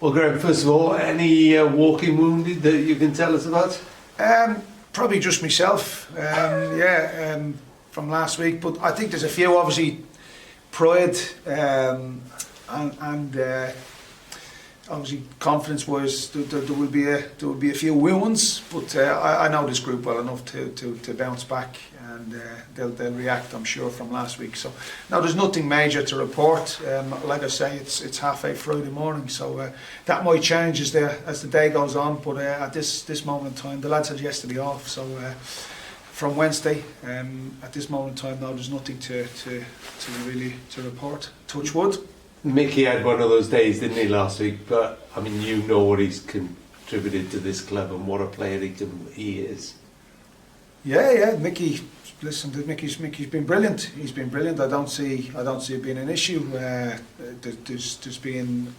Well, Graham, first of all, any walking wounded that you can tell us about? Probably just myself, from last week. But I think there's a few, obviously, pride and obviously confidence-wise, there will be a few wounds. But I know this group well enough to bounce back, and they'll react, I'm sure, from last week. So now there's nothing major to report. Like I say, it's 8:30 Friday morning, so that might change as the day goes on. But at this moment in time, the lads had yesterday off, so from Wednesday, at this moment in time, now there's nothing to report. Touch wood. Mickey had one of those days, didn't he, last week? But I mean, you know what he's contributed to this club and what a player he is. Yeah, Mickey. Listen, Mickey's been brilliant. He's been brilliant. I don't see it being an issue. There's been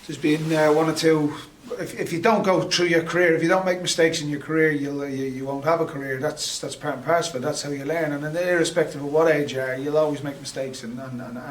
one or two. If you don't go through your career, if you don't make mistakes in your career, you won't have a career. That's part and parcel of it. That's how you learn. And irrespective of what age you are, you'll always make mistakes and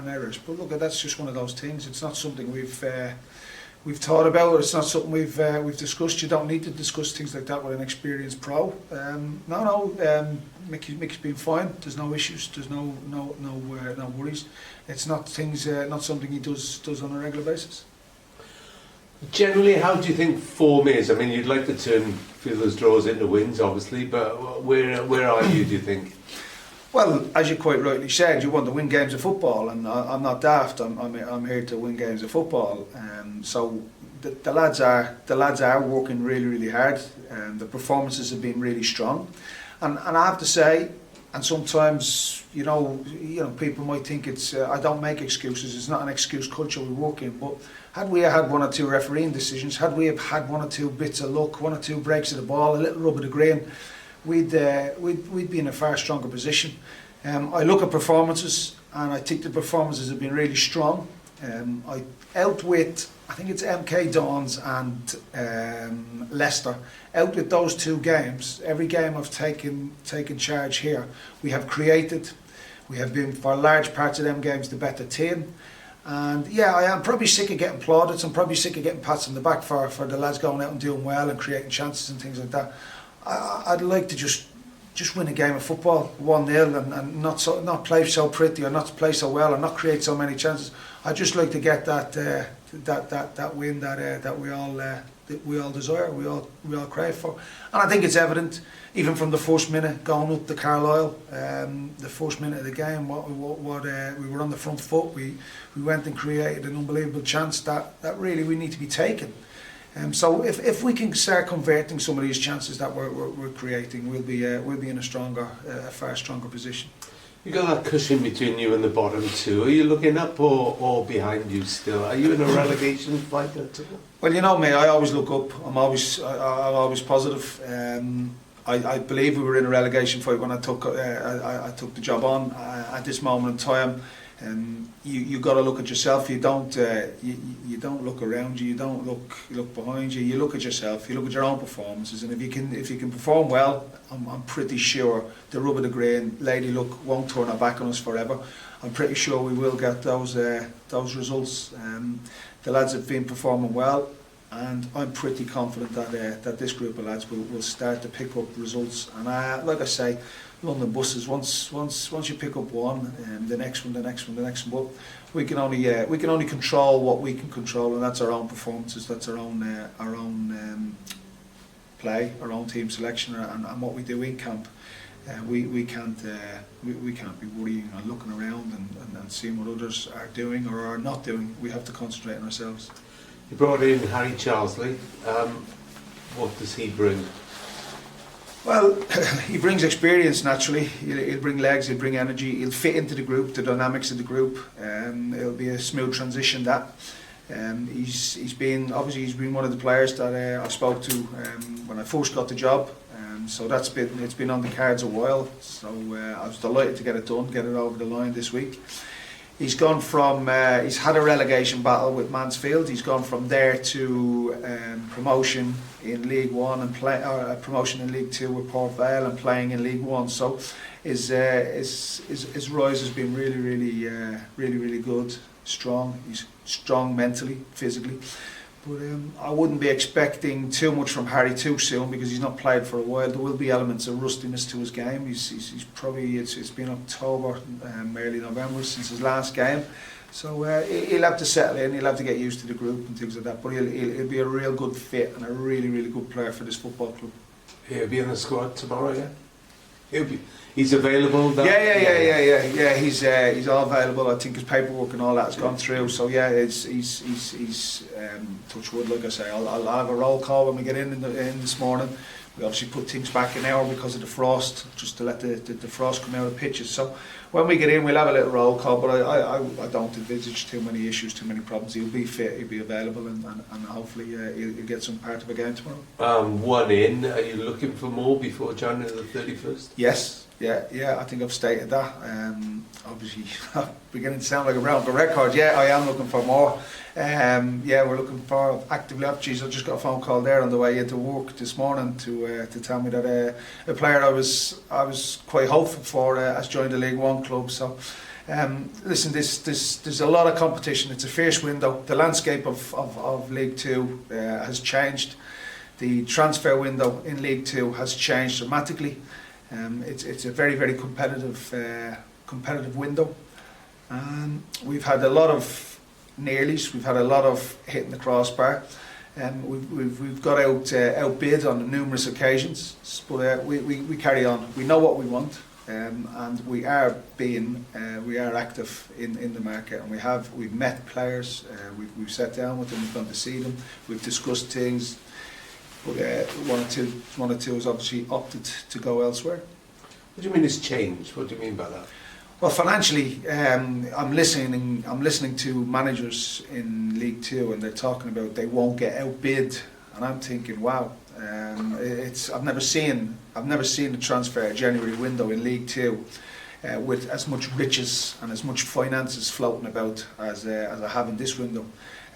errors. But look, that's just one of those things. It's not something we've thought about, or it's not something we've discussed. You don't need to discuss things like that with an experienced pro. Mickey's been fine. There's no issues. There's no worries. It's not something he does on a regular basis. Generally, how do you think form is? I mean, you'd like to turn a few of those draws into wins, obviously, but where are you, do you think? Well, as you quite rightly said, you want to win games of football, and I'm not daft. I'm here to win games of football. So the lads are working really, really hard, and the performances have been really strong. And I have to say, and sometimes you know people might think it's I don't make excuses. It's not an excuse culture we work in, but had we had one or two refereeing decisions, had we have had one or two bits of luck, one or two breaks of the ball, a little rub of the green, we'd be in a far stronger position. I look at performances, and I think the performances have been really strong. I think it's MK Dons and Leicester. Out with those two games, every game I've taken charge here, we have created. We have been, for large parts of them games, the better team. And yeah, I am probably sick of getting plaudits. I'm probably sick of getting pats on the back for the lads going out and doing well and creating chances and things like that. I'd like to just win a game of football 1-0 and not play so pretty, or not play so well, or not create so many chances. I'd just like to get that win that we all desire, we all crave for. And I think it's evident, even from the first minute going up to Carlisle, the first minute of the game, we were on the front foot. We went and created an unbelievable chance that really we need to be taking. So if we can start converting some of these chances that we're creating, we'll be in a far stronger position. You got that cushion between you and the bottom two. Are you looking up or behind you still? Are you in a relegation fight at all? Well, you know me. I always look up. I'm always positive. I believe we were in a relegation fight when I took the job on. At this moment in time, you got to look at yourself. You don't look around you. You don't look behind you. You look at yourself. You look at your own performances, and if you can perform well, I'm pretty sure the rub of the green, Lady Luck won't turn her back on us forever. I'm pretty sure we will get those results. The lads have been performing well, and I'm pretty confident that this group of lads will start to pick up results. And like I say, London buses. Once you pick up one, the next one. But we can only control what we can control, and that's our own performances. That's our own play, our own team selection, and what we do in camp. We can't be worrying or looking around and seeing what others are doing or are not doing. We have to concentrate on ourselves. You brought in Harry Charlesley. What does he bring? Well, he brings experience naturally. He'll bring legs, he'll bring energy, he'll fit into the group, the dynamics of the group. It'll be a smooth transition. He's been one of the players that I spoke to when I first got the job. So it's been on the cards a while. So I was delighted to get it done, get it over the line this week. He's gone from he's had a relegation battle with Mansfield. He's gone from there to promotion in League One and promotion in League Two with Port Vale and playing in League One. So his rise has been really good, strong. He's strong mentally, physically. But I wouldn't be expecting too much from Harry too soon because he's not played for a while. There will be elements of rustiness to his game. He's probably, it's been October, early November since his last game. So he'll have to settle in, he'll have to get used to the group and things like that. But he'll be a real good fit and a really, really good player for this football club. He'll be in the squad tomorrow, yeah? He's available? Yeah. He's all available. I think his paperwork and all that has gone through. So yeah, he's touch wood, like I say. I'll have a roll call when we get in this morning. We obviously put things back an hour because of the frost, just to let the frost come out of the pitches. So when we get in, we'll have a little roll call, but I don't envisage too many issues, too many problems. He'll be fit, he'll be available, and hopefully he'll get some part of a game tomorrow. One in, are you looking for more before January the 31st? Yes. Yeah, I think I've stated that. Obviously, beginning to sound like a broken record. Yeah, I am looking for more. We're looking for actively. Geez, I just got a phone call there on the way into work this morning to tell me that a player I was quite hopeful for has joined the League One club. So, listen, there's a lot of competition. It's a fierce window. The landscape of League Two has changed. The transfer window in League Two has changed dramatically. It's a very, very competitive window. We've had a lot of nearlies. We've had a lot of hitting the crossbar. We've got outbid on numerous occasions, but we carry on. We know what we want, and we are active in the market. And we've met players. We've sat down with them. We've gone to see them. We've discussed things. But one or two has obviously opted to go elsewhere. What do you mean it's changed? What do you mean by that? Well, financially, I'm listening to managers in League Two, and they're talking about they won't get outbid, and I'm thinking, wow, I've never seen a transfer January window in League Two with as much riches and as much finances floating about as I have in this window.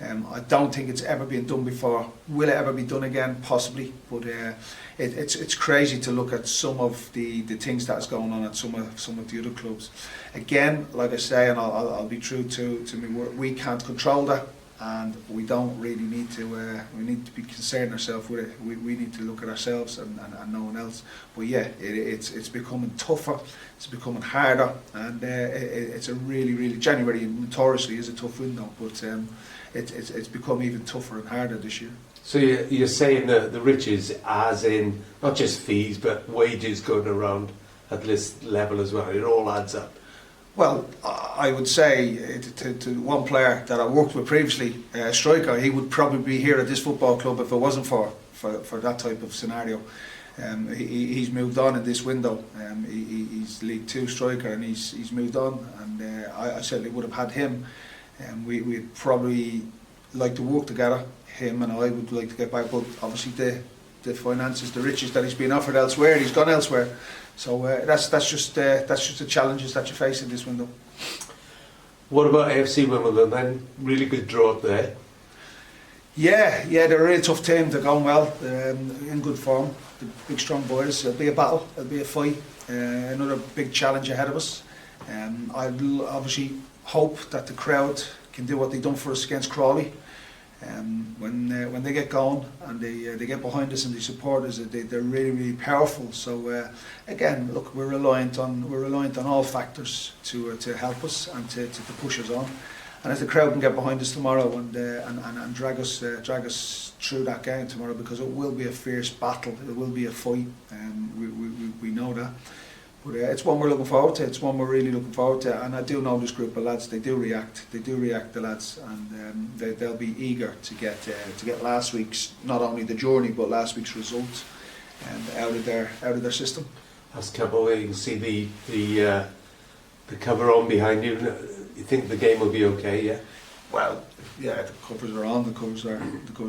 I don't think it's ever been done before. Will it ever be done again? Possibly, but it's crazy to look at some of the things that's going on at some of the other clubs. Again, like I say, and I'll be true to me, we can't control that, and we don't really need to. We need to be concerned ourselves with it. We need to look at ourselves and no one else. But yeah, it's becoming tougher. It's becoming harder, and it's a really January notoriously is a tough window, but. It's become even tougher and harder this year. So you're saying that the riches, as in not just fees, but wages going around at this level as well, it all adds up? Well, I would say to one player that I worked with previously, striker, he would probably be here at this football club if it wasn't for that type of scenario. He's moved on in this window. He's League Two striker, and he's moved on, and I certainly would have had him. We'd probably like to work together. Him and I would like to get back, but obviously the finances, the riches that he's been offered elsewhere, he's gone elsewhere. So that's just the challenges that you face in this window. What about AFC Wimbledon then? Really good draw up there. Yeah, they're a really tough team. They're going well, in good form. The big strong boys. It'll be a battle. It'll be a fight. Another big challenge ahead of us. I'd obviously hope that the crowd can do what they've done for us against Crawley. When they get going and they get behind us and they support us, they're really powerful. So again, look, we're reliant on all factors to help us and to push us on. And if the crowd can get behind us tomorrow and drag us through that game tomorrow, because it will be a fierce battle, it will be a fight, we know that. But it's one we're looking forward to. It's one we're really looking forward to. And I do know this group of lads. They do react. The lads, and they'll be eager to get last week's, not only the journey but last week's result, out of their system. That's couple. You can see the cover on behind you. You think the game will be okay? Yeah. Well, yeah, the covers are on. The covers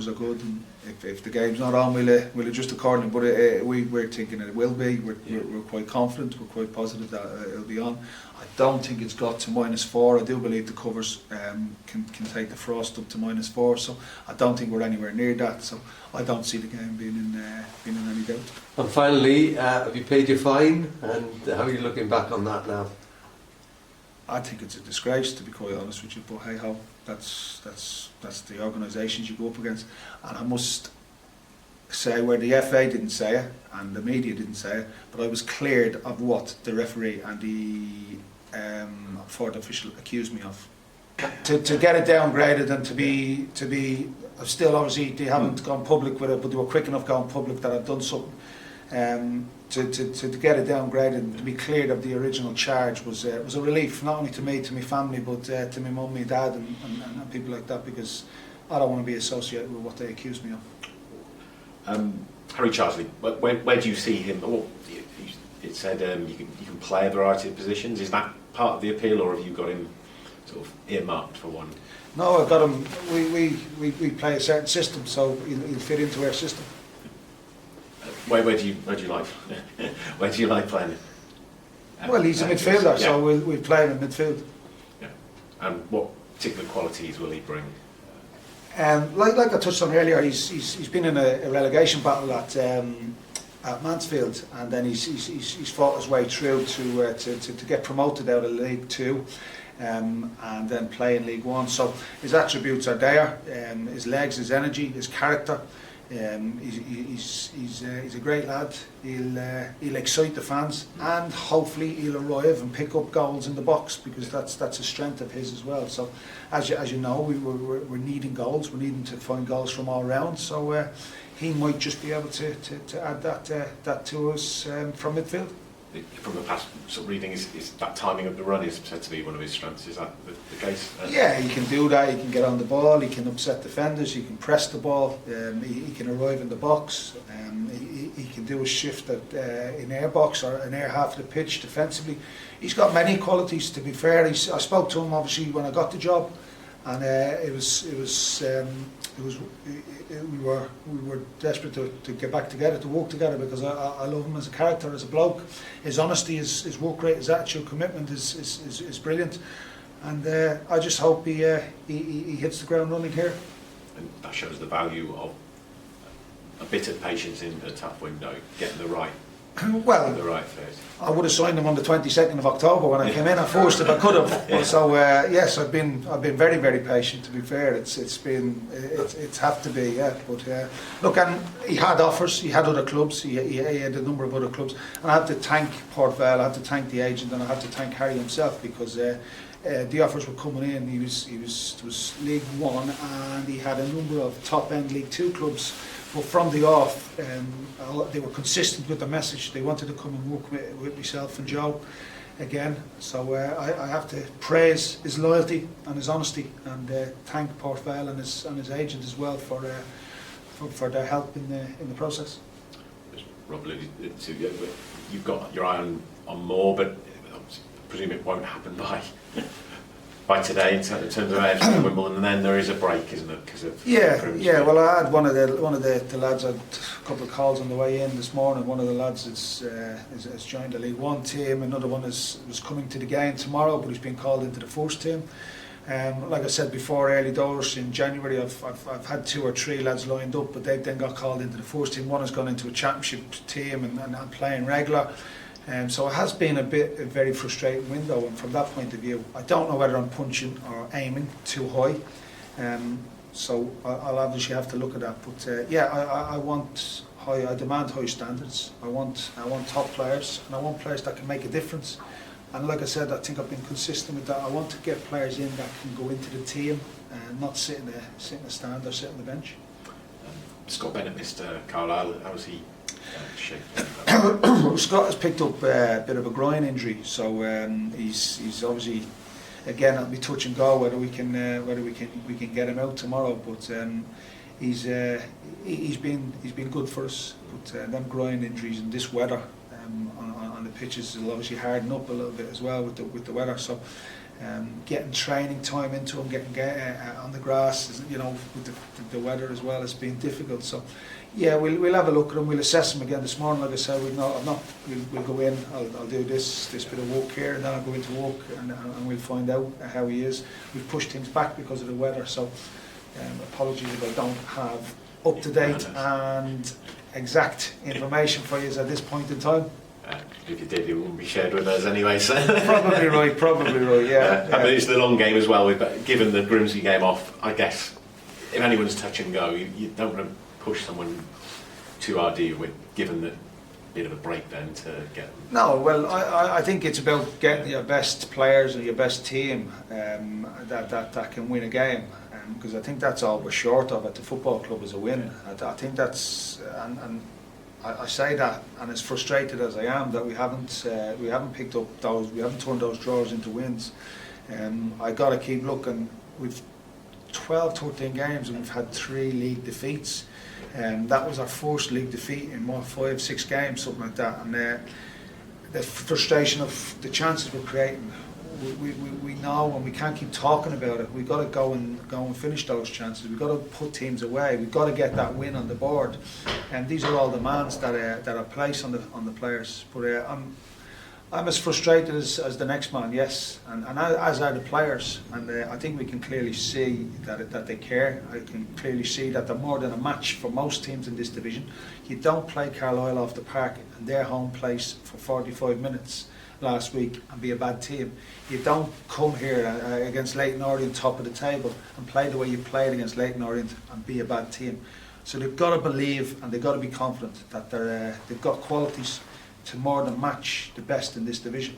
are good. And if the game's not on, we'll adjust accordingly. But we're thinking it will be. We're quite confident. We're quite positive that it'll be on. I don't think it's got to -4. I do believe the covers can take the frost up to -4. So I don't think we're anywhere near that. So I don't see the game being in any doubt. And finally, have you paid your fine? And how are you looking back on that now? I think it's a disgrace, to be quite honest with you. But hey ho, that's the organisations you go up against. And I must say, where the FA didn't say it and the media didn't say it, but I was cleared of what the referee and the fourth official accused me of. To get it downgraded and to be still, obviously they haven't gone public with it, but they were quick enough going public that I've done something. To get it downgraded and to be cleared of the original charge was a relief, not only to me, to my family, but to my mum, my dad, and people like that, because I don't want to be associated with what they accused me of. Harry Charsley, where do you see him? Well, it said you can play a variety of positions. Is that part of the appeal, or have you got him sort of earmarked for one? No, I've got him. We play a certain system, so he'll fit into our system. Where do you like where do you like playing? Well, he's a midfielder, so we'll play him in midfield. Yeah. And what particular qualities will he bring? Like I touched on earlier, he's been in a relegation battle at Mansfield, and then he's fought his way through to get promoted out of League Two, and then play in League One. So his attributes are there: his legs, his energy, his character. He's a great lad. He'll excite the fans, and hopefully he'll arrive and pick up goals in the box, because that's a strength of his as well. So, as you know, we're needing goals. We're needing to find goals from all round. So he might just be able to add that to us from midfield. From the past sort of reading, is that timing of the run is said to be one of his strengths. Is that the case? Yeah, he can do that. He can get on the ball. He can upset defenders. He can press the ball. He can arrive in the box. He can do a shift in air box or an air half of the pitch defensively. He's got many qualities. To be fair, I spoke to him obviously when I got the job, and we were desperate to get back together, to work together, because I love him as a character, as a bloke. His honesty, his work rate, his attitude, commitment is brilliant, and I just hope he hits the ground running here. And that shows the value of a bit of patience in a tough window, getting the right fit. I would have signed him on the 22nd of October when I came in. I forced if I could have. Yeah. So yes, I've been very, very patient. To be fair, it's had to be, yeah. But look, and he had offers. He had other clubs. He had a number of other clubs. And I have to thank Port Vale. I have to thank the agent, and I have to thank Harry himself, because the offers were coming in. It was League One, and he had a number of top end League Two clubs. But from the off, they were consistent with the message. They wanted to come and work with myself and Joe again. So I have to praise his loyalty and his honesty, and thank Port Vale and his agent as well for their help in the process. Rob alluded to, you've got your eye on more, but I presume it won't happen by today in terms of AFC Wimbledon, and then there is a break, isn't it? Because of yeah. Well, I had one of the lads. I had a couple of calls on the way in this morning. One of the lads has joined the League One team. Another one was coming to the game tomorrow, but he's been called into the first team. Like I said before, early doors in January, I've had 2 or 3 lads lined up, but they then got called into the first team. One has gone into a championship team and playing regular. So it has been a very frustrating window, and from that point of view, I don't know whether I'm punching or aiming too high. So I'll obviously have to look at that. But I demand high standards. I want top players, and I want players that can make a difference. And like I said, I think I've been consistent with that. I want to get players in that can go into the team and not sit in the stand or sit on the bench. Scott Bennett missed Carlisle. How was he? Scott has picked up a bit of a groin injury, so he's obviously, again, it'll be touch and go whether we can get him out tomorrow. But he's been good for us. But them groin injuries in this weather on the pitches will obviously harden up a little bit as well with the weather. So getting training time into him, getting on the grass, with the weather as well, has been difficult. So. Yeah, we'll have a look at him. We'll assess him again this morning. Like I said, we'll go in. I'll do this bit of work here, and then I'll go into work, and we'll find out how he is. We've pushed things back because of the weather, so apologies if I don't have up to date and exact information for you at this point in time. If you did, it wouldn't be shared with us anyway. So. Probably right, yeah. I mean, it's the long game as well. But given the Grimsby game off, I guess if anyone's touch and go, you don't want to push someone too hard, do you? With given the bit of a break then to get them. No, well, I think it's about getting your best players and your best team that can win a game, because I think that's all we're short of at the football club is a win. I think that's, and I say that, and as frustrated as I am that we haven't picked up those, we haven't turned those draws into wins. I got to keep looking. We've 12, 13 games and we've had 3 league defeats. That was our first league defeat in 5, 6 games, something like that. And the frustration of the chances we're creating, we know, and we can't keep talking about it. We've got to go and finish those chances. We've got to put teams away. We've got to get that win on the board. And these are all demands that are placed on the players. But I'm as frustrated as the next man, yes, and as are the players. And I think we can clearly see that they care. I can clearly see that they're more than a match for most teams in this division. You don't play Carlisle off the park in their home place for 45 minutes last week and be a bad team. You don't come here against Leyton Orient, top of the table, and play the way you played against Leyton Orient and be a bad team. So they've got to believe and they've got to be confident that they've got qualities to more than match the best in this division.